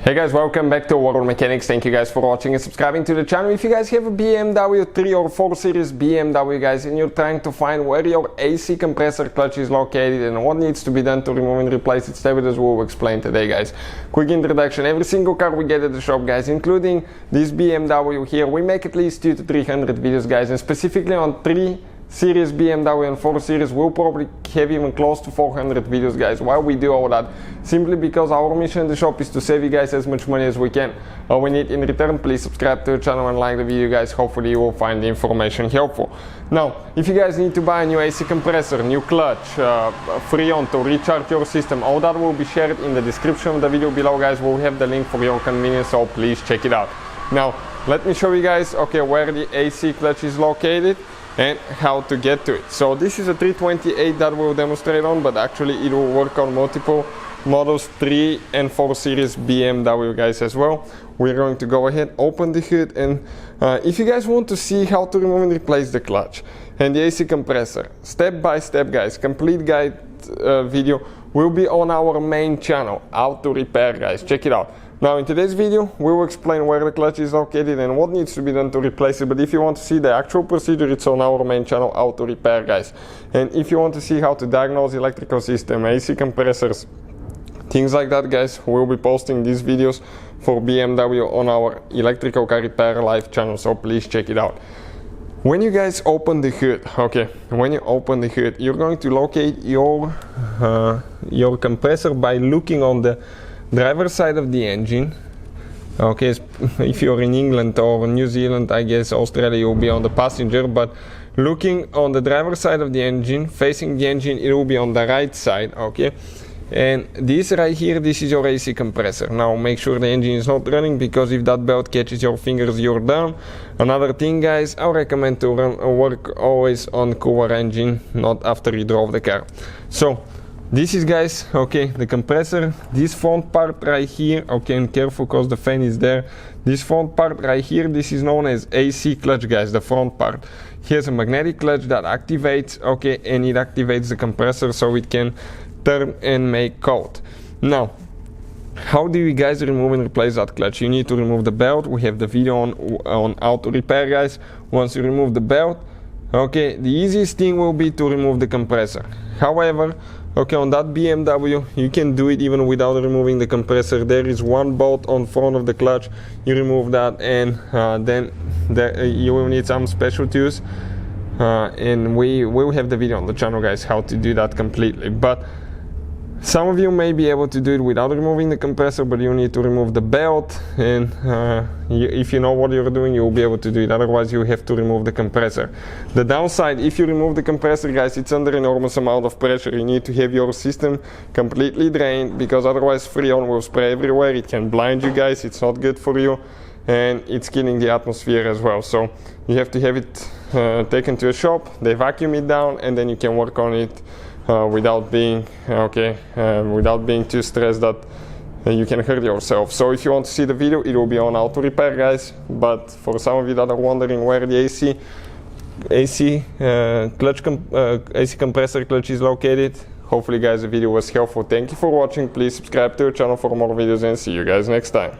Hey guys, welcome back to World Mechanics. Thank you guys for watching and subscribing to the channel. If you guys have a BMW 3 or 4 series BMW guys and you're trying to find where your AC compressor clutch is located and what needs to be done to remove and replace it, stay with us, we'll explain today guys. Quick introduction: every single car we get at the shop guys, including this BMW here, we make at least 200 to 300 videos guys, and specifically on 3 series BMW and 4 series we'll probably have even close to 400 videos guys. Why we do all that? Simply because our mission in the shop is to save you guys as much money as we can. All we need in return, please subscribe to the channel and like the video guys. Hopefully you will find the information helpful. Now, if you guys need to buy a new AC compressor, new clutch, freon to recharge your system, all that will be shared in the description of the video below guys. We'll have the link for your convenience, so please check it out. Now, let me show you guys where the AC clutch is located and how to get to it. So this is a 320i that we'll demonstrate on, but actually it will work on multiple models, 3 and 4 series BMW guys as well. We're going to go ahead, open the hood, and if you guys want to see how to remove and replace the clutch and the AC compressor step by step guys, complete guide video will be on our main channel, Auto Repair guys. Check it out. Now in today's video we will explain where the clutch is located and what needs to be done to replace it, but if you want to see the actual procedure, it's on our main channel, Auto Repair guys. And if you want to see how to diagnose electrical system, AC compressors, things like that guys, we'll be posting these videos for BMW on our Electrical Car Repair Live channel, so please check it out. When you guys open the hood, when you open the hood, you're going to locate your compressor by looking on the driver's side of the engine. If you're in England or New Zealand, I guess Australia, you'll be on the passenger, but looking on the driver's side of the engine, facing the engine, it will be on the right side, and this right here, this is your AC compressor. Now make sure the engine is not running, because if that belt catches your fingers, you're done. Another thing guys, I recommend to work always on cooler engine, not after you drove the car. So this is guys, the compressor, this front part right here, and careful because the fan is there. This front part right here, this is known as AC clutch guys, the front part. Here's a magnetic clutch that activates, and it activates the compressor so it can turn and make cold. Now, how do you guys remove and replace that clutch? You need to remove the belt. We have the video on Auto Repair guys. Once you remove the belt, the easiest thing will be to remove the compressor. However, on that BMW, you can do it even without removing the compressor. There is one bolt on front of the clutch. You remove that, and then you will need some special tools. And we will have the video on the channel guys how to do that completely. But some of you may be able to do it without removing the compressor, but you need to remove the belt, and if you know what you're doing, you'll be able to do it. Otherwise you have to remove the compressor. The downside, if you remove the compressor guys, it's under enormous amount of pressure. You need to have your system completely drained, because otherwise freon will spray everywhere. It can blind you guys, it's not good for you, and it's killing the atmosphere as well. So you have to have it taken to a shop, they vacuum it down, and then you can work on it without being too stressed that you can hurt yourself. So if you want to see the video, it will be on Auto Repair guys. But for some of you that are wondering where the AC compressor clutch is located, hopefully guys the video was helpful. Thank you for watching. Please subscribe to the channel for more videos, and see you guys next time.